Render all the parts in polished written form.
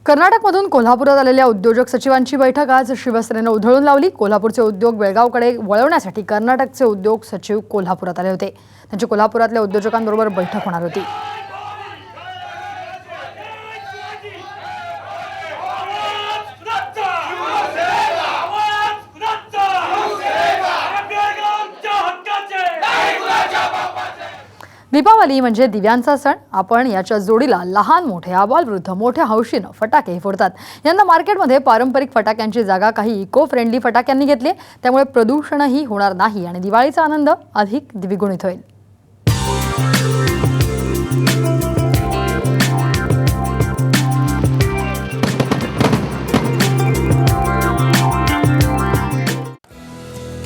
कर्नाटकमधून कोल्हापुरात आलेल्या उद्योजक सचिवांची बैठक आज शिवसेनेनं उधळून लावली। कोल्हापूरचे उद्योग बेळगावकडे वळवण्यासाठी कर्नाटकचे उद्योग सचिव कोल्हापुरात आले होते। त्यांची कोल्हापुरातल्या उद्योजकांबरोबर बैठक होणार होती। दीपावली म्हणजे दिव्यांचा सण। आपण याच्या जोडीला लहान मोठे अबालवृद्ध मोठ्या हौशीनं फटाके फोडतात। यंदा मार्केटमध्ये पारंपरिक फटाक्यांची जागा काही इको फ्रेंडली फटाक्यांनी घेतली, त्यामुळे प्रदूषणही होणार नाही आणि दिवाळीचा आनंद अधिक द्विगुणित होईल।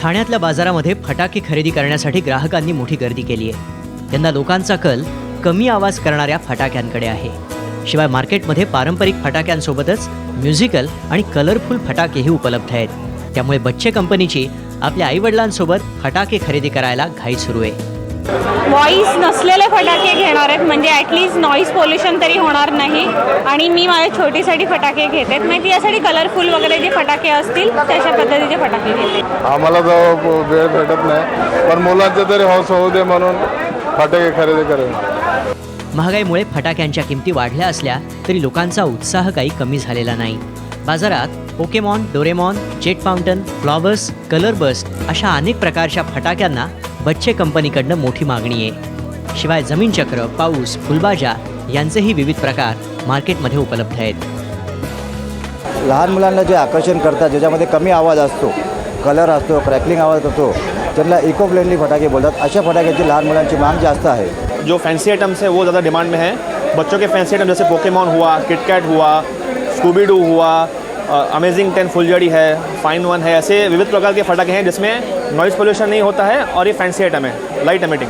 ठाण्यातल्या बाजारामध्ये फटाके खरेदी करण्यासाठी ग्राहकांनी मोठी गर्दी केली आहे। यंदा लोकांचा कल कमी आवाज करणाऱ्या फटाक्यांकडे आहे। शिवाय मार्केटमध्ये पारंपरिक फटाक्यांसोबतच म्युझिकल आणि कलरफुल फटाकेही उपलब्ध आहेत। त्यामुळे बच्चे कंपनीची आपल्या आईवडिलांसोबत फटाके खरेदी करायला घाई सुरू आहे। व्हॉइस नसलेले फटाके घेणार आहेत, म्हणजे ॲटलीस्ट नॉईज पोल्युशन तरी होणार नाही। आणि मी माझ्या छोटीसाठी फटाके घेते, म्हणजे यासाठी कलरफुल वगैरे जे फटाके असतील तशा पद्धतीचे फटाके घेते। आम्हाला जो वेळ भेटत नाही, पण मुलांचं तरी हौस होऊ दे म्हणून फटाके खरेदी करेन। महागाईमुळे फटाक्यांच्या किमती वाढल्या असल्या तरी लोकांचा उत्साह काही कमी झालेला नाही। बाजारात Pokemon, Doraemon, jet fountain, flowers, colour burst अशा अनेक प्रकारच्या फटाक्यांना बच्चे कंपनीकडनं मोठी मागणी आहे। शिवाय जमीन चक्र, पाऊस, फुलबाजा यांचेही विविध प्रकार मार्केटमध्ये उपलब्ध आहेत। लहान मुलांना जे आकर्षण करतात, ज्याच्यामध्ये कमी आवाज असतो, कलर असतो, क्रॅकलिंग आवाज असतो, त्यांना इको फ्रेंडली फटाके बोलतात। अशा फटाक्याची लहान मुलांची मांग जास्त आहे। जो फैंसी आइटम्स है वो ज़्यादा डिमांड में है। बच्चों के फैंसी आइटम जैसे पोकेमॉन हुआ, किटकैट हुआ, स्कूबी डू हुआ, अमेजिंग 10 फुलझड़ी है, फाइन वन है, ऐसे विविध प्रकार के फटाके हैं जिसमें नॉइज़ पोल्यूशन नहीं होता है और ये फैंसी आइटम है, लाइट एमिटिंग।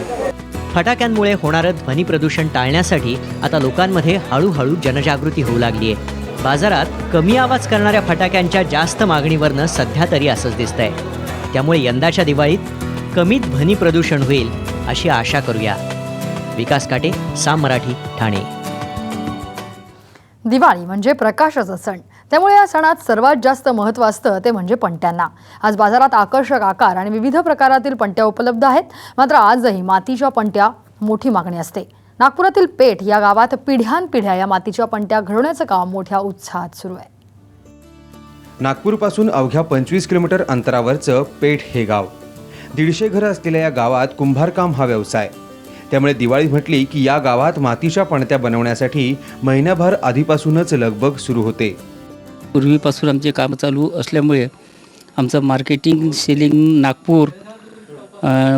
फटाक्यांमुळे होणारं ध्वनी प्रदूषण टाळण्यासाठी आता लोकांमध्ये हळूहळू जनजागृती होऊ लागली आहे। बाजारात कमी आवाज करणाऱ्या फटाक्यांच्या जास्त मागणीवरनं सध्या तरी असंच दिसतंय। त्यामुळे यंदाच्या दिवाळीत कमी ध्वनी प्रदूषण होईल अशी आशा करूया। विकास काटे, साम मराठी, ठाणे। दिवाळी म्हणजे प्रकाशाचा सण, त्यामुळे या सणात सर्वात जास्त महत्त्व असतं ते म्हणजे पणत्यांना। आज बाजारात आकर्षक आकार आणि विविध प्रकारातील पणत्या उपलब्ध आहेत, मात्र आजही मातीच्या पणत्या मोठी मागणी असते। नागपुरातील पेठ या गावात पिढ्यानपिढ्या या मातीच्या पणत्या घडवण्याचं काम मोठ्या उत्साहात सुरू आहे। नागपूरपासून अवघ्या 25 किलोमीटर अंतरावरचं पेठ हे गाव। 150 घरं असलेल्या या गावात कुंभारकाम हा व्यवसाय। त्यामुळे दिवाळी म्हटली की या गावात मातीच्या पणत्या बनवण्यासाठी महिनाभर आधीपासूनच लगबग सुरू होते। पूर्वीपासून आमचे काम चालू असल्यामुळे आमचं मार्केटिंग, सेलिंग नागपूर,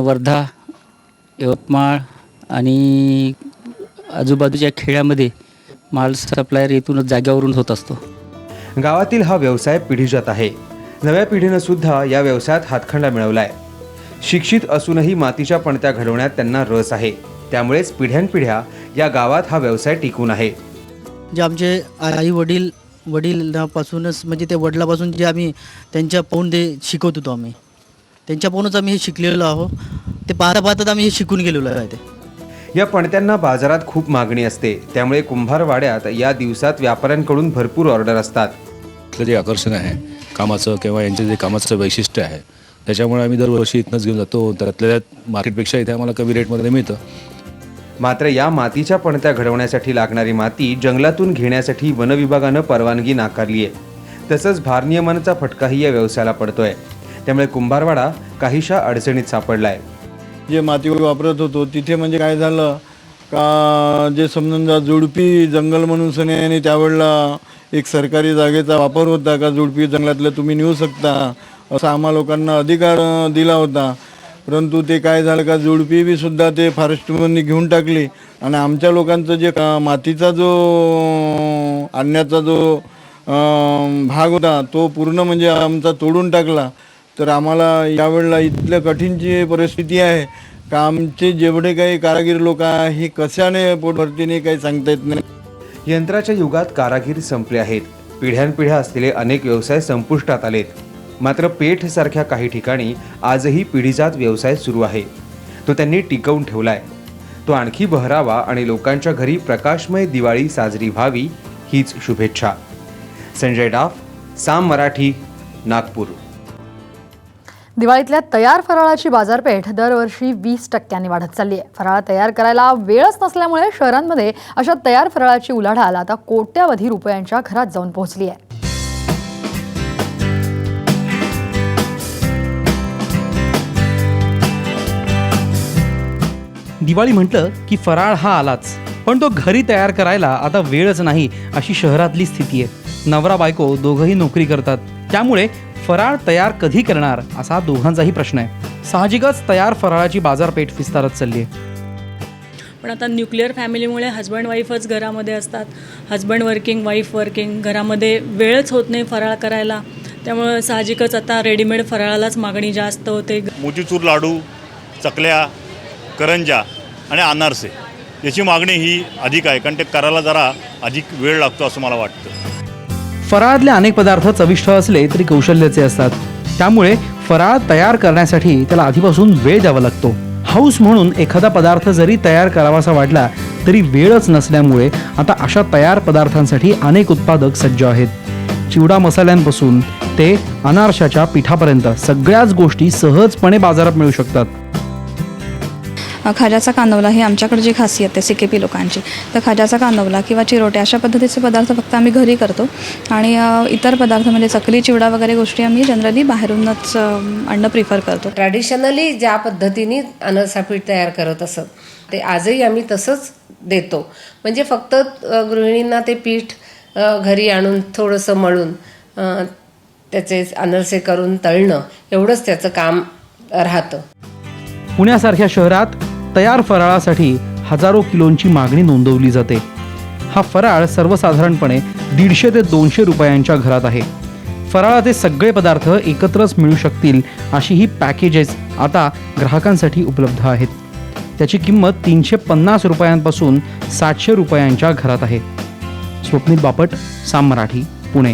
वर्धा, यवतमाळ आणि आजूबाजूच्या खेड्यामध्ये माल सप्लायर येथूनच जाग्यावरून होत असतो। गावातील हा व्यवसाय पिढीजात आहे। नव्या पिढीनं सुद्धा या व्यवसायात हातखंडा मिळवलाय। शिक्षित असूनही मातीच्या पणत्या घडवण्यात त्यांना रस आहे। त्यामुळेच पिढ्यानपिढ्या या गावात हा व्यवसाय टिकून आहे। जे आमचे आई वडिलांपासूनच, म्हणजे ते वडिलापासून जे आम्ही त्यांच्या पाहून ते शिकवत होतो, आम्ही त्यांच्या पाहूनच आम्ही हे शिकलेलो आहोत। ते पाहता पाहता आम्ही हे शिकून गेलेलो आहे। ते या पणत्यांना बाजारात खूप मागणी असते, त्यामुळे कुंभारवाड्यात या दिवसात व्यापाऱ्यांकडून भरपूर ऑर्डर असतात। जे आकर्षण आहे कामाचं किंवा यांचे जे कामाचं वैशिष्ट्य आहे, त्याच्यामुळे आम्ही दरवर्षी इथनंच घेऊन जातो। त्यातल्या मार्केटपेक्षा इथे आम्हाला कमी रेटमध्ये मिळतं। मात्र या मातीच्या पणत्या घडवण्यासाठी लागणारी माती जंगलातून घेण्यासाठी वन विभागानं परवानगी नाकारली आहे। तसंच भारनियमनाचा फटकाही या व्यवसायाला पडतोय। त्यामुळे कुंभारवाडा काहीशा अडचणीत सापडलाय। जे माती वापरत होतो तिथे म्हणजे काय झालं का, जे समजा जुडपी जंगल म्हणून सने आणि त्यावेळेला एक सरकारी जागेचा वापर होता का जुडपी जंगलातलं तुम्ही नेऊ शकता असा आम्हा लोकांना अधिकार दिला होता। परंतु ते काय झालं का, जुडपी बी सुद्धा ते फॉरेस्टमधून घेऊन टाकली आणि आमच्या लोकांचं जे मातीचा जो आणण्याचा जो भाग होता तो पूर्ण म्हणजे आमचा तोडून टाकला। तर आम्हाला यावेळेला इथल्या कठीण जी परिस्थिती आहे का, आमचे जेवढे काही कारागीर लोक आहे हे कशाने पोटभरतीने काही सांगता येत नाही। यंत्राच्या युगात कारागीर संपले आहेत। पिढ्यानपिढ्या असलेले अनेक व्यवसाय संपुष्टात आलेत। मात्र पेठ सारख्या काही ठिकाणी आजही पिढीजात व्यवसाय सुरू आहे। तो त्यांनी टिकवून ठेवलाय। तो आणखी बहरावा आणि लोकांच्या घरी प्रकाशमय दिवाळी साजरी व्हावी हीच शुभेच्छा। संजय डाफ, साम मराठी, नागपूर. दिवाळीतल्या तयार फराळाची बाजारपेठ दरवर्षी 20% वाढत चालली आहे. फराळ तयार करायला वेळच नसल्यामुळे शहरांमध्ये अशा तयार फराळाची उलाढाल आता कोट्यावधी रुपयांच्या घरात जाऊन पोहोचली आहे. दिवाळी म्हटलं की फराळ हा आलाच, पण तो घरी तयार करायला आता वेळच नाही अशी शहरातली स्थिती आहे. नवरा बायको दोघंही नोकरी करतात, त्यामुळे फराळ तयार कधी करणार असा दोघांचाही प्रश्न आहे. साहजिकच तयार फराळाची बाजारपेठ विस्तारत चालली आहे. पण आता न्यूक्लिअर फॅमिलीमुळे हजबंड वाईफच घरामध्ये असतात. हजबंड वर्किंग, वाईफ वर्किंग, घरामध्ये वेळच होत नाही फराळ करायला. त्यामुळं साहजिकच आता रेडीमेड फराळालाच मागणी जास्त होते. मोतीचूर लाडू, चकल्या, करंजा आणि अनारसे याची मागणी ही अधिक आहे, कारण ते करायला जरा अधिक वेळ लागतो असं मला वाटतं. फराळातले अनेक पदार्थ चविष्ट असले तरी कौशल्याचे असतात, त्यामुळे फराळ तयार करण्यासाठी त्याला आधीपासून वेळ द्यावा लागतो. हाऊस म्हणून एखादा पदार्थ जरी तयार करावासा वाटला तरी वेळच नसल्यामुळे आता अशा तयार पदार्थांसाठी अनेक उत्पादक सज्ज आहेत. चिवडा मसाल्यांपासून ते अनारशाच्या पिठापर्यंत सगळ्याच गोष्टी सहजपणे बाजारात मिळू शकतात. खाज्याचा कांदवला ही आमच्याकडे खासियत आहे CKP लोकांची. तर खाज्याचा कांदवला किंवा चिरोटे अशा पद्धतीचे पदार्थ फक्त आम्ही घरी करतो आणि इतर पदार्थ म्हणजे चकली, चिवडा वगैरे गोष्टी आम्ही जनरली बाहेरूनच आणणं प्रिफर करतो. ट्रॅडिशनली ज्या पद्धतीने अनारसा पीठ तयार करत असत ते आजही आम्ही तसंच देतो. म्हणजे फक्त गृहिणींना ते पीठ घरी आणून थोडंसं मळून त्याचे अनारसे करून तळणं एवढंच त्याचं काम राहतं. पुण्यासारख्या शहरात तयार फराळासाठी हजारो किलोंची मागणी नोंदवली जाते. हा फराळ सर्वसाधारणपणे 150 ते 200 रुपयांच्या घरात आहे. फराळाचे सगळे पदार्थ एकत्रच मिळू शकतील अशी ही पॅकेजेस आता ग्राहकांसाठी उपलब्ध आहेत. त्याची किंमत 350 रुपयांपासून 700 रुपयांच्या घरात आहे. स्वप्नील बापट, साम मराठी, पुणे.